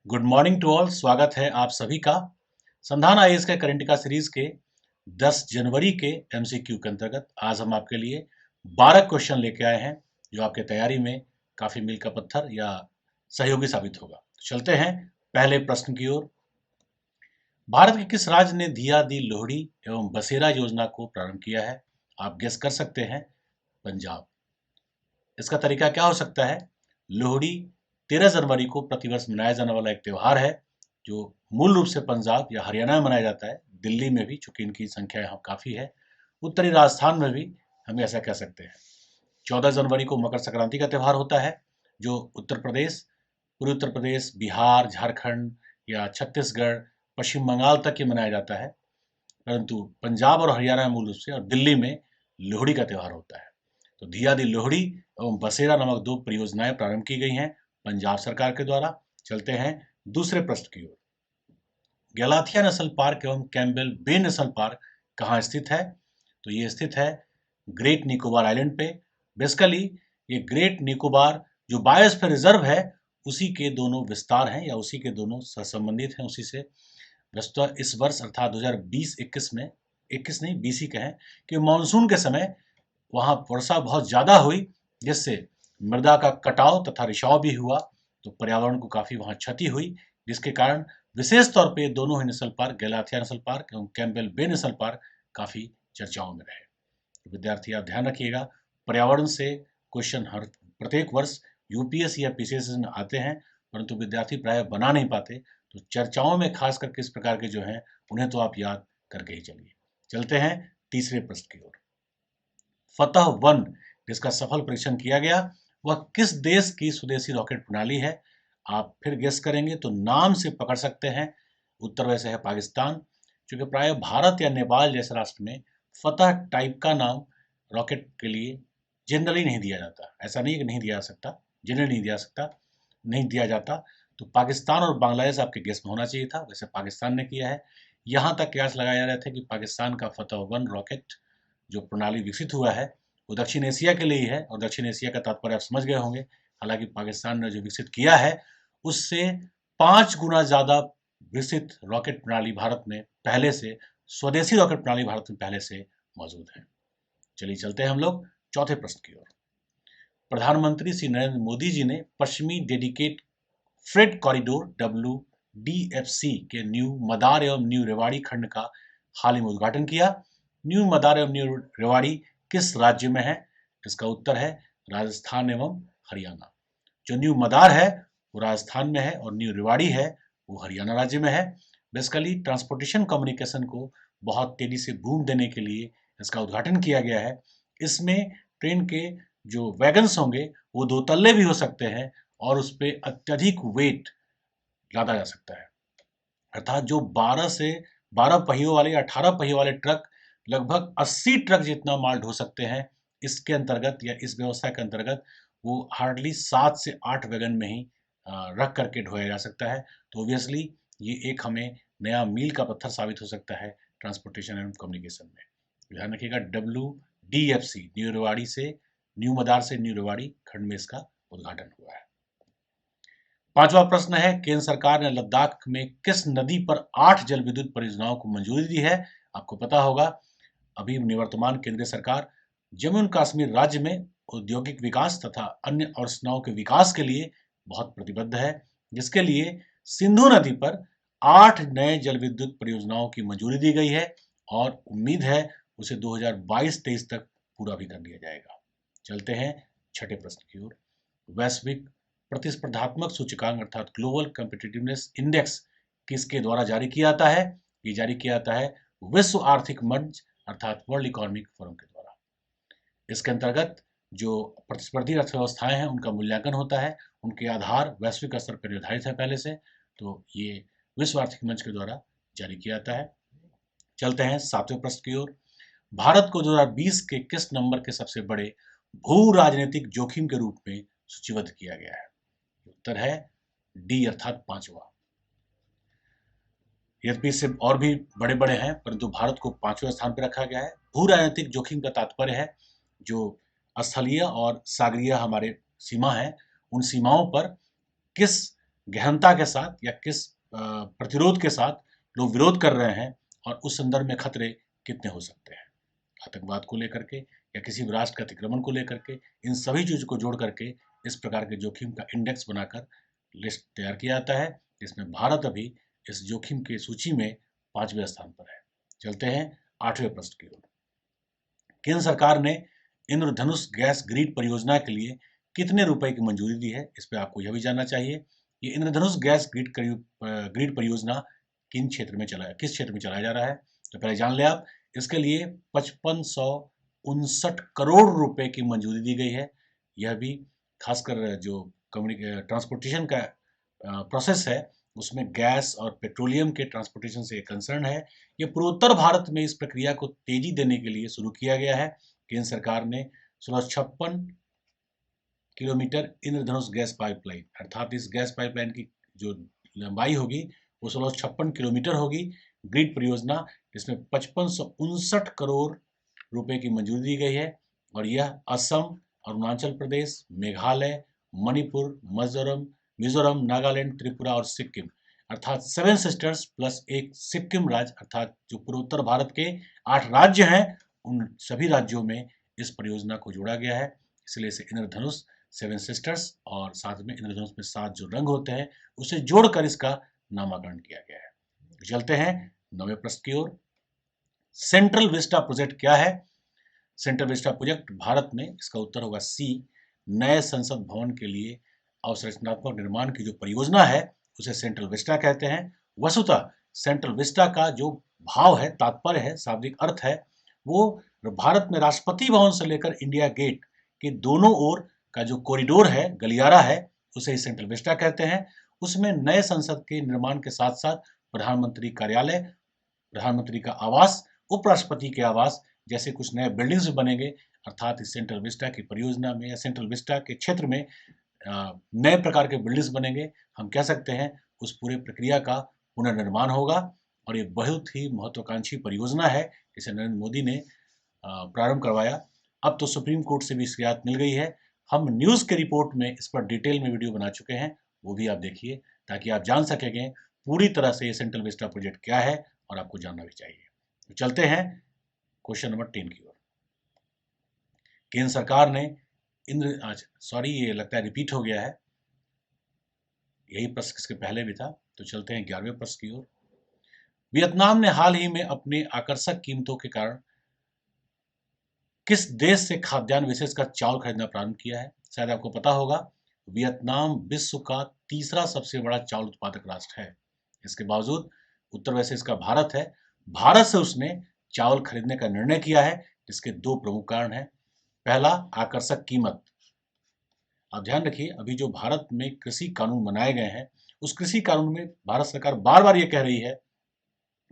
Good morning to all. स्वागत है आप सभी का संधान आईएएस के करंट का सीरीज के 10 जनवरी के एमसीक्यू के अंतर्गत आज हम आपके लिए 12 क्वेश्चन लेके आए हैं जो आपके तैयारी में काफी मील का पत्थर या सहयोगी साबित होगा। चलते हैं पहले प्रश्न की ओर। भारत के किस राज्य ने दिया दी लोहड़ी एवं बसेरा योजना को प्रारंभ किया है? आप गेस कर सकते हैं। पंजाब। इसका तरीका क्या हो सकता है? लोहड़ी 13 जनवरी को प्रतिवर्ष मनाया जाने वाला एक त्यौहार है जो मूल रूप से पंजाब या हरियाणा में मनाया जाता है। दिल्ली में भी, चूंकि इनकी संख्या यहाँ काफी है, उत्तरी राजस्थान में भी हम ऐसा कह सकते हैं। 14 जनवरी को मकर संक्रांति का त्यौहार होता है जो उत्तर प्रदेश, पूर्वी उत्तर प्रदेश, बिहार, झारखंड या छत्तीसगढ़, पश्चिम बंगाल तक ही मनाया जाता है, परंतु पंजाब और हरियाणा में मूल रूप से और दिल्ली में लोहड़ी का त्यौहार होता है। तो दिया दी लोहड़ी एवं बसेरा नामक दो परियोजनाएं प्रारंभ की गई हैं पंजाब सरकार के द्वारा। चलते हैं दूसरे प्रश्न की ओर। गैलाथिया नेशनल पार्क एवं कैम्पबेल बे नेशनल पार्क कहाँ स्थित है? तो ये स्थित है ग्रेट निकोबार आइलैंड पे। बेसिकली ये ग्रेट निकोबार जो बायोस्फीयर रिजर्व है उसी के दोनों विस्तार हैं या उसी के दोनों सहसंबंधित हैं उसी से। वस्तुतः इस वर्ष अर्थात 2020-21 में, 21 नहीं 20 ही कहें, कि मानसून के समय वहाँ वर्षा बहुत ज़्यादा हुई जिससे मृदा का कटाव तथा रिसाव भी हुआ, तो पर्यावरण को काफ़ी वहाँ क्षति हुई, जिसके कारण विशेष तौर पे दोनों ही नेशनल पार्क, गैलाथिया नेशनल पार्क एवं कैम्पबेल बे नेशनल पार्क, काफ़ी चर्चाओं में रहे। तो विद्यार्थी आप ध्यान रखिएगा, पर्यावरण से क्वेश्चन हर प्रत्येक वर्ष यूपीएससी या पीसीएससी में आते हैं, परंतु विद्यार्थी प्राय बना नहीं पाते। तो चर्चाओं में खास करके इस प्रकार के जो हैं उन्हें तो आप याद करके ही चलिए। चलते हैं तीसरे प्रश्न की ओर। फतह 1 जिसका सफल परीक्षण किया गया वह किस देश की स्वदेशी रॉकेट प्रणाली है? आप फिर गेस करेंगे तो नाम से पकड़ सकते हैं। उत्तर वैसे है पाकिस्तान, क्योंकि प्राय भारत या नेपाल जैसे राष्ट्र में फतह टाइप का नाम रॉकेट के लिए जनरली नहीं दिया जाता। ऐसा नहीं है कि नहीं दिया जा सकता, जनरली नहीं दिया सकता, नहीं दिया जाता। तो पाकिस्तान और बांग्लादेश आपके गेस में होना चाहिए था, वैसे पाकिस्तान ने किया है। यहाँ तक कयास लगाया जा रहा था कि पाकिस्तान का फतह 1 रॉकेट जो प्रणाली विकसित हुआ है वो दक्षिण एशिया के लिए ही है, और दक्षिण एशिया का तात्पर्य आप समझ गए होंगे। हालांकि पाकिस्तान ने जो विकसित किया है उससे 5 गुना ज़्यादा विकसित रॉकेट प्रणाली भारत में पहले से, स्वदेशी रॉकेट प्रणाली भारत में पहले से मौजूद है। चलिए चलते हैं हम लोग चौथे प्रश्न की ओर। प्रधानमंत्री श्री नरेंद्र मोदी जी ने पश्चिमी डेडिकेट फ्रेट कॉरिडोर WDFC के न्यू मदार एवं न्यू रेवाड़ी खंड का हाल ही में उद्घाटन किया। न्यू मदार एवं न्यू रेवाड़ी किस राज्य में है? इसका उत्तर है राजस्थान एवं हरियाणा। जो न्यू मदार है वो राजस्थान में है और न्यू रेवाड़ी है वो हरियाणा राज्य में है। बेसिकली ट्रांसपोर्टेशन कम्युनिकेशन को बहुत तेजी से बूम देने के लिए इसका उद्घाटन किया गया है। इसमें ट्रेन के जो वैगन्स होंगे वो 2 तल्ले भी हो सकते हैं और उस पर अत्यधिक वेट लादा जा सकता है, अर्थात जो 12 पहियों वाले या 18 पहियों वाले ट्रक लगभग 80 ट्रक जितना माल ढो सकते हैं, इसके अंतर्गत या इस व्यवस्था के अंतर्गत वो हार्डली 7 से 8 वैगन में ही रख करके ढोया जा सकता है। तो ऑब्वियसली ये एक हमें नया मील का पत्थर साबित हो सकता है ट्रांसपोर्टेशन एंड कम्युनिकेशन में। ध्यान रखिएगा, WDFC न्यू रेवाड़ी से, न्यू मदार से न्यू रेवाड़ी खंड में इसका उद्घाटन हुआ है। पांचवा प्रश्न है, केंद्र सरकार ने लद्दाख में किस नदी पर 8 जल विद्युत परियोजनाओं को मंजूरी दी है? आपको पता होगा अभी निवर्तमान केंद्रीय सरकार जम्मू एंड कश्मीर राज्य में औद्योगिक विकास तथा अन्य अवसंरचनाओं के विकास के लिए बहुत प्रतिबद्ध है, जिसके लिए सिंधु नदी पर 8 नए जल विद्युत परियोजनाओं की मंजूरी दी गई है और उम्मीद है उसे 2022-23 तक पूरा भी कर लिया जाएगा। चलते हैं छठे प्रश्न की ओर। वैश्विक प्रतिस्पर्धात्मक सूचकांक अर्थात ग्लोबल कॉम्पिटिटिवनेस इंडेक्स किसके द्वारा जारी किया जाता है? ये जारी किया जाता है विश्व आर्थिक मंच अर्थात वर्ल्ड इकोनॉमिक फोरम के द्वारा। इसके अंतर्गत जो प्रतिस्पर्धी अर्थव्यवस्थाएं हैं उनका मूल्यांकन होता है, उनके आधार वैश्विक स्तर पर निर्धारित है पहले से, तो ये विश्व आर्थिक मंच के द्वारा जारी किया जाता है। चलते हैं सातवें प्रश्न की ओर। भारत को 2020 के किस नंबर के सबसे बड़े भू राजनीतिक जोखिम के रूप में सूचीबद्ध किया गया है? उत्तर है डी अर्थात 5वां। यद्यपि इससे और भी बड़े बड़े हैं परंतु भारत को 5वें स्थान पर रखा गया है। भू राजनीतिक जोखिम का तात्पर्य है जो स्थलीय और सागरीय हमारे सीमा है, उन सीमाओं पर किस गहनता के साथ या किस प्रतिरोध के साथ लोग विरोध कर रहे हैं और उस संदर्भ में खतरे कितने हो सकते हैं। आतंकवाद को लेकर के या किसी भी राष्ट्र के अतिक्रमण को लेकर के, इन सभी चीज़ों को जोड़ करके इस प्रकार के जोखिम का इंडेक्स बनाकर लिस्ट तैयार किया जाता है, जिसमें भारत अभी इस जोखिम की सूची में 5वें स्थान पर है। चलते हैं 8वें प्रश्न की ओर। केंद्र सरकार ने इंद्रधनुष गैस ग्रिड परियोजना के लिए कितने रुपए की मंजूरी दी है, इस पर आपको यह भी जानना चाहिए। ये इंद्रधनुष गैस ग्रिड परियोजना किस क्षेत्र में चलाया जा रहा है, तो पहले जान ले आप। इसके लिए 5559 करोड़ रुपए की मंजूरी दी गई है। यह भी खासकर जो ट्रांसपोर्टेशन का प्रोसेस है, उसमें गैस और पेट्रोलियम के ट्रांसपोर्टेशन से कंसर्न है। ये पूर्वोत्तर भारत में इस प्रक्रिया को तेजी देने के लिए शुरू किया गया है। केंद्र सरकार ने 1656 किलोमीटर इंद्रधनुष गैस पाइपलाइन, अर्थात इस गैस पाइपलाइन की जो लंबाई होगी वो 1656 किलोमीटर होगी। ग्रिड परियोजना, इसमें 5559 करोड़ रुपए की मंजूरी दी गई है और यह असम, अरुणाचल प्रदेश, मेघालय, मणिपुर, मिजोरम, नागालैंड, त्रिपुरा और सिक्किम, अर्थात 7 सिस्टर्स प्लस एक सिक्किम राज्य, अर्थात जो पूर्वोत्तर भारत के 8 राज्य हैं, उन सभी राज्यों में इस परियोजना को जोड़ा गया है। इसलिए इसे इंद्रधनुष 7 सिस्टर्स और साथ में इंद्रधनुष में 7 जो रंग होते हैं उसे जोड़कर इसका नामकरण किया गया है। चलते हैं 9वें प्रश्न की ओर। सेंट्रल विस्टा प्रोजेक्ट क्या है? सेंट्रल विस्टा प्रोजेक्ट भारत में, इसका उत्तर होगा सी, नए संसद भवन के लिए अवसंरचनात्मक निर्माण की जो परियोजना है उसे सेंट्रल विस्टा कहते हैं। वस्तुतः सेंट्रल विस्टा का जो भाव है, तात्पर्य है, शाब्दिक अर्थ है, वो भारत में राष्ट्रपति भवन से लेकर इंडिया गेट के दोनों ओर का जो कॉरिडोर है, गलियारा है, उसे ही सेंट्रल विस्टा कहते हैं। उसमें नए संसद के निर्माण के साथ साथ प्रधानमंत्री कार्यालय, प्रधानमंत्री का आवास, उपराष्ट्रपति के आवास जैसे कुछ नए बिल्डिंग्स बनेंगे। अर्थात इस सेंट्रल विस्टा की परियोजना में या सेंट्रल विस्टा के क्षेत्र में नए प्रकार के बिल्डिंग्स बनेंगे। हम कह सकते हैं उस पूरे प्रक्रिया का पुनर्निर्माण होगा और ये बहुत ही महत्वाकांक्षी परियोजना है। इसे नरेंद्र मोदी ने प्रारंभ करवाया। अब तो सुप्रीम कोर्ट से भी इसकी राहत मिल गई है। हम न्यूज़ के रिपोर्ट में इस पर डिटेल में वीडियो बना चुके हैं, वो भी आप देखिए ताकि आप जान सकेंगे पूरी तरह से ये सेंट्रल विस्टा प्रोजेक्ट क्या है और आपको जानना भी चाहिए। तो चलते हैं क्वेश्चन नंबर 10 की ओर। केंद्र सरकार ने ये लगता है रिपीट हो गया है, यही प्रश्न इसके पहले भी था। तो चलते हैं 11वें प्रश्न की ओर। वियतनाम ने हाल ही में अपने आकर्षक कीमतों के कारण किस देश से खाद्यान्न विशेषकर चावल खरीदना प्रारंभ किया है? शायद आपको पता होगा, वियतनाम विश्व का तीसरा सबसे बड़ा चावल उत्पादक राष्ट्र है। इसके बावजूद उत्तर वैसे इसका भारत है। भारत से उसने चावल खरीदने का निर्णय किया है, जिसके 2 प्रमुख कारण हैं। पहला, आकर्षक कीमत। आप ध्यान रखिए, अभी जो भारत में कृषि कानून बनाए गए हैं, उस कृषि कानून में भारत सरकार बार बार ये कह रही है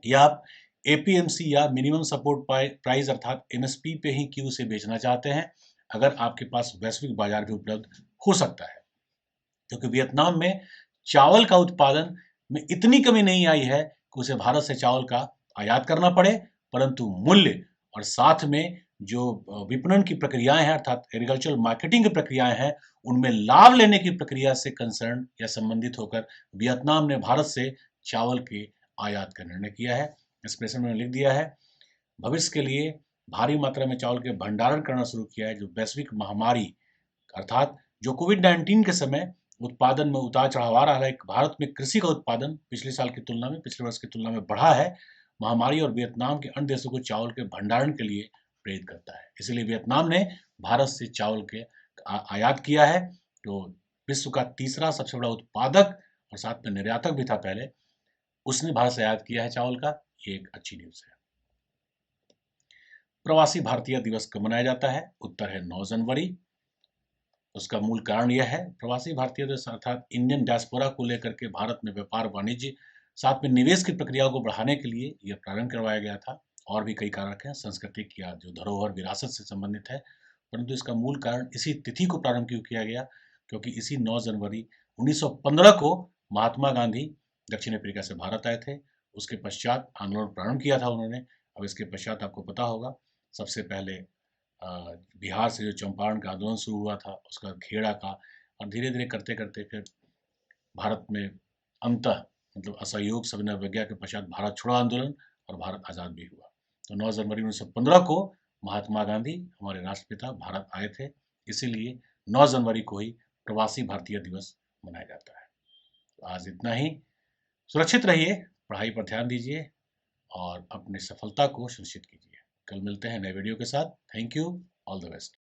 कि आप एपीएमसी या मिनिमम सपोर्ट प्राइस अर्थात एमएसपी पे ही क्यों उसे बेचना चाहते हैं, अगर आपके पास वैश्विक बाजार भी उपलब्ध हो सकता है। क्योंकि वियतनाम में चावल का उत्पादन में इतनी कमी नहीं आई है कि उसे भारत से चावल का आयात करना पड़े, परंतु मूल्य और साथ में जो विपणन की प्रक्रियाएं हैं, अर्थात एग्रीकल्चरल मार्केटिंग की प्रक्रियाएं हैं, उनमें लाभ लेने की प्रक्रिया से कंसर्न या संबंधित होकर वियतनाम ने भारत से चावल के आयात का निर्णय किया है। इस प्रश्न में लिख दिया है, भविष्य के लिए भारी मात्रा में चावल के भंडारण करना शुरू किया है। जो वैश्विक महामारी अर्थात जो कोविड-19 के समय उत्पादन में उतार चढ़ाव आ रहा है, भारत में कृषि का उत्पादन पिछले वर्ष की तुलना में बढ़ा है। महामारी और वियतनाम के अन्य देशों को चावल के भंडारण के लिए प्रेरित करता है। इसलिए वियतनाम ने भारत से चावल के आयात किया है। तो विश्व का तीसरा सबसे बड़ा उत्पादक और साथ में निर्यातक भी था पहले, उसने भारत से आयात किया है चावल का। ये एक अच्छी न्यूज़ है। प्रवासी भारतीय दिवस कब मनाया जाता है? उत्तर है 9 जनवरी। उसका मूल कारण यह है, प्रवासी भारतीय दिवस अर्थात इंडियन डायस्पोरा को लेकर के भारत में व्यापार वाणिज्य साथ में निवेश की प्रक्रियाओं को बढ़ाने के लिए यह प्रारंभ करवाया गया था। और भी कई कारक हैं, सांस्कृतिक या जो धरोहर विरासत से संबंधित है, परंतु इसका मूल कारण इसी तिथि को प्रारंभ क्यों किया गया, क्योंकि इसी 9 जनवरी 1915 को महात्मा गांधी दक्षिण अफ्रीका से भारत आए थे। उसके पश्चात आंदोलन प्रारंभ किया था उन्होंने। अब इसके पश्चात आपको पता होगा, सबसे पहले बिहार से जो चंपारण का आंदोलन शुरू हुआ था, उसका खेड़ा का, और धीरे धीरे करते करते फिर भारत में अंतः मतलब असहयोग सविनय अवज्ञा के पश्चात भारत छोड़ो आंदोलन और भारत आज़ाद भी हुआ। तो 9 जनवरी 1915 को महात्मा गांधी हमारे राष्ट्रपिता भारत आए थे, इसीलिए 9 जनवरी को ही प्रवासी भारतीय दिवस मनाया जाता है। तो आज इतना ही। सुरक्षित रहिए, पढ़ाई पर ध्यान दीजिए और अपनी सफलता को सुनिश्चित कीजिए। कल मिलते हैं नए वीडियो के साथ। Thank you, all the best.